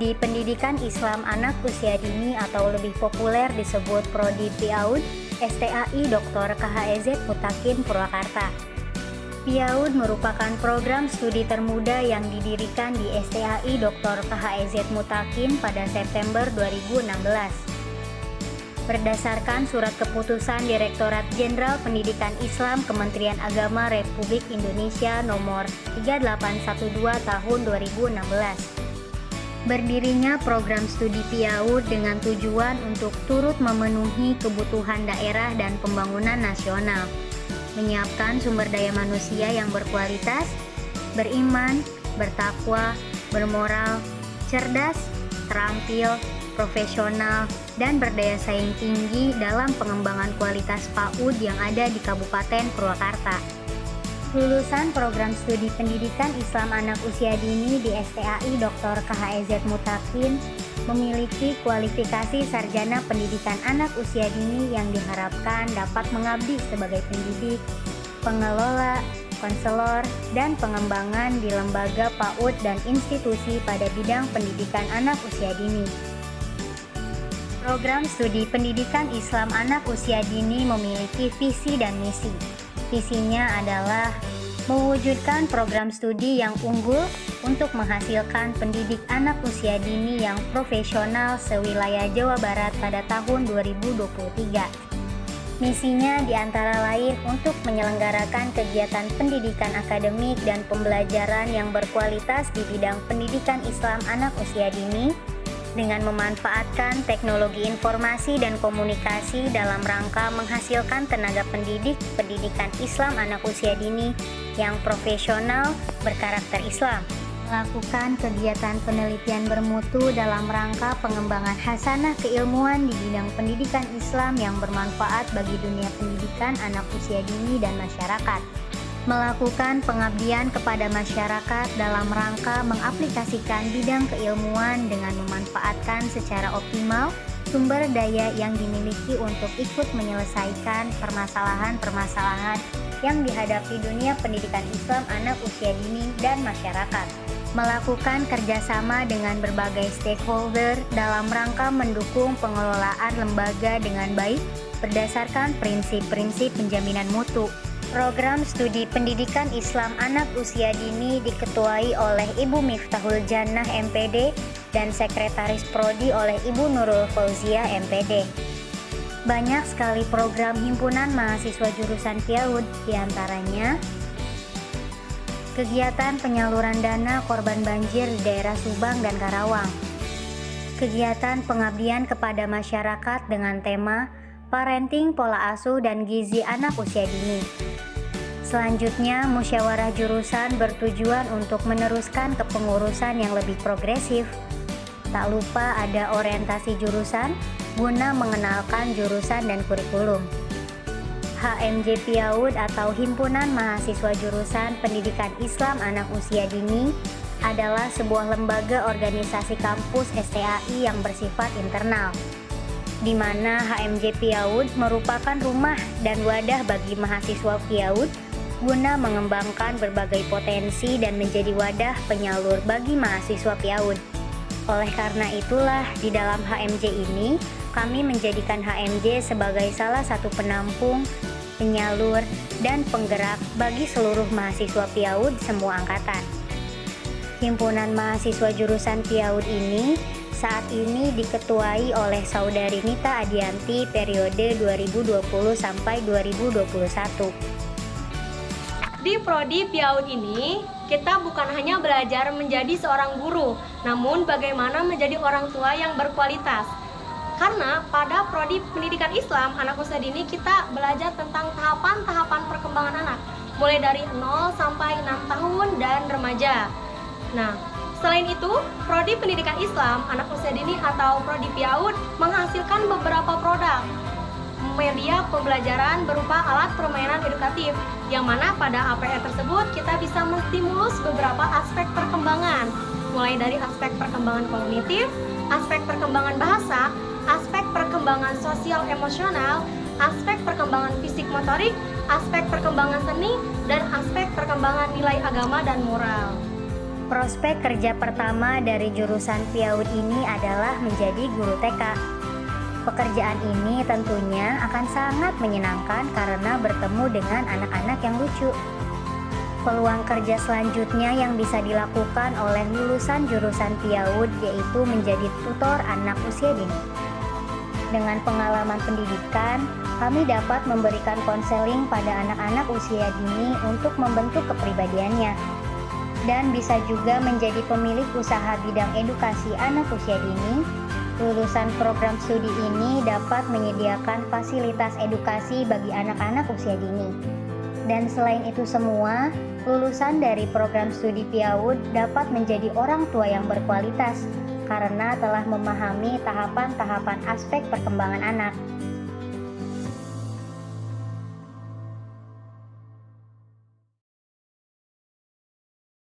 Studi Pendidikan Islam Anak Usia Dini atau lebih populer disebut Prodi PIAUD, STAI Dr. KHEZ Mutakin Purwakarta. PIAUD merupakan program studi termuda yang didirikan di STAI Dr. KHEZ Mutakin pada September 2016. Berdasarkan surat keputusan Direktorat Jenderal Pendidikan Islam Kementerian Agama Republik Indonesia nomor 3812 tahun 2016. Berdirinya program studi PIAUD dengan tujuan untuk turut memenuhi kebutuhan daerah dan pembangunan nasional, menyiapkan sumber daya manusia yang berkualitas, beriman, bertakwa, bermoral, cerdas, terampil, profesional, dan berdaya saing tinggi dalam pengembangan kualitas PAUD yang ada di Kabupaten Purwakarta. Lulusan program studi pendidikan Islam anak usia dini di STAI Dr. KHEZ Mutakin memiliki kualifikasi sarjana pendidikan anak usia dini yang diharapkan dapat mengabdi sebagai pendidik, pengelola, konselor, dan pengembangan di lembaga PAUD dan institusi pada bidang pendidikan anak usia dini. Program studi pendidikan Islam anak usia dini memiliki visi dan misi. Visinya adalah mewujudkan program studi yang unggul untuk menghasilkan pendidik anak usia dini yang profesional sewilayah Jawa Barat pada tahun 2023. Misinya diantara lain untuk menyelenggarakan kegiatan pendidikan akademik dan pembelajaran yang berkualitas di bidang pendidikan Islam anak usia dini, dengan memanfaatkan teknologi informasi dan komunikasi dalam rangka menghasilkan tenaga pendidik pendidikan Islam anak usia dini yang profesional berkarakter Islam. Melakukan kegiatan penelitian bermutu dalam rangka pengembangan hasanah keilmuan di bidang pendidikan Islam yang bermanfaat bagi dunia pendidikan anak usia dini dan masyarakat. Melakukan pengabdian kepada masyarakat dalam rangka mengaplikasikan bidang keilmuan dengan memanfaatkan secara optimal sumber daya yang dimiliki untuk ikut menyelesaikan permasalahan-permasalahan yang dihadapi dunia pendidikan Islam anak usia dini dan masyarakat. Melakukan kerjasama dengan berbagai stakeholder dalam rangka mendukung pengelolaan lembaga dengan baik berdasarkan prinsip-prinsip penjaminan mutu. Program studi pendidikan Islam anak usia dini diketuai oleh Ibu Miftahul Jannah MPD dan Sekretaris Prodi oleh Ibu Nurul Fauzia MPD. Banyak sekali program himpunan mahasiswa jurusan PIAUD, diantaranya kegiatan penyaluran dana korban banjir di daerah Subang dan Karawang, kegiatan pengabdian kepada masyarakat dengan tema Parenting Pola Asuh dan Gizi Anak Usia Dini. Selanjutnya, musyawarah jurusan bertujuan untuk meneruskan kepengurusan yang lebih progresif. Tak lupa ada orientasi jurusan guna mengenalkan jurusan dan kurikulum. HMJ PIAUD atau Himpunan Mahasiswa Jurusan Pendidikan Islam Anak Usia Dini adalah sebuah lembaga organisasi kampus STAI yang bersifat internal, di mana HMJ PIAUD merupakan rumah dan wadah bagi mahasiswa PIAUD guna mengembangkan berbagai potensi dan menjadi wadah penyalur bagi mahasiswa PIAUD. Oleh karena itulah, di dalam HMJ ini, kami menjadikan HMJ sebagai salah satu penampung, penyalur, dan penggerak bagi seluruh mahasiswa PIAUD semua angkatan. Himpunan mahasiswa jurusan PIAUD ini saat ini diketuai oleh Saudari Nita Adianti periode 2020 sampai 2021. Di Prodi PIAUD ini, kita bukan hanya belajar menjadi seorang guru, namun bagaimana menjadi orang tua yang berkualitas. Karena pada Prodi Pendidikan Islam Anak Usia Dini kita belajar tentang tahapan-tahapan perkembangan anak, mulai dari 0 sampai 6 tahun dan remaja. Nah, selain itu, Prodi Pendidikan Islam Anak Usia Dini atau Prodi PIAUD menghasilkan beberapa produk media pembelajaran berupa alat permainan edukatif, yang mana pada APR tersebut kita bisa menstimulus beberapa aspek perkembangan, mulai dari aspek perkembangan kognitif, aspek perkembangan bahasa, aspek perkembangan sosial emosional, aspek perkembangan fisik motorik, aspek perkembangan seni, dan aspek perkembangan nilai agama dan moral. Prospek kerja pertama dari jurusan PIAUD ini adalah menjadi guru TK. Pekerjaan ini tentunya akan sangat menyenangkan karena bertemu dengan anak-anak yang lucu. Peluang kerja selanjutnya yang bisa dilakukan oleh lulusan jurusan PIAUD yaitu menjadi tutor anak usia dini. Dengan pengalaman pendidikan, kami dapat memberikan konseling pada anak-anak usia dini untuk membentuk kepribadiannya. Dan bisa juga menjadi pemilik usaha bidang edukasi anak usia dini. Lulusan program studi ini dapat menyediakan fasilitas edukasi bagi anak-anak usia dini. Dan selain itu semua, lulusan dari program studi PIAUD dapat menjadi orang tua yang berkualitas karena telah memahami tahapan-tahapan aspek perkembangan anak.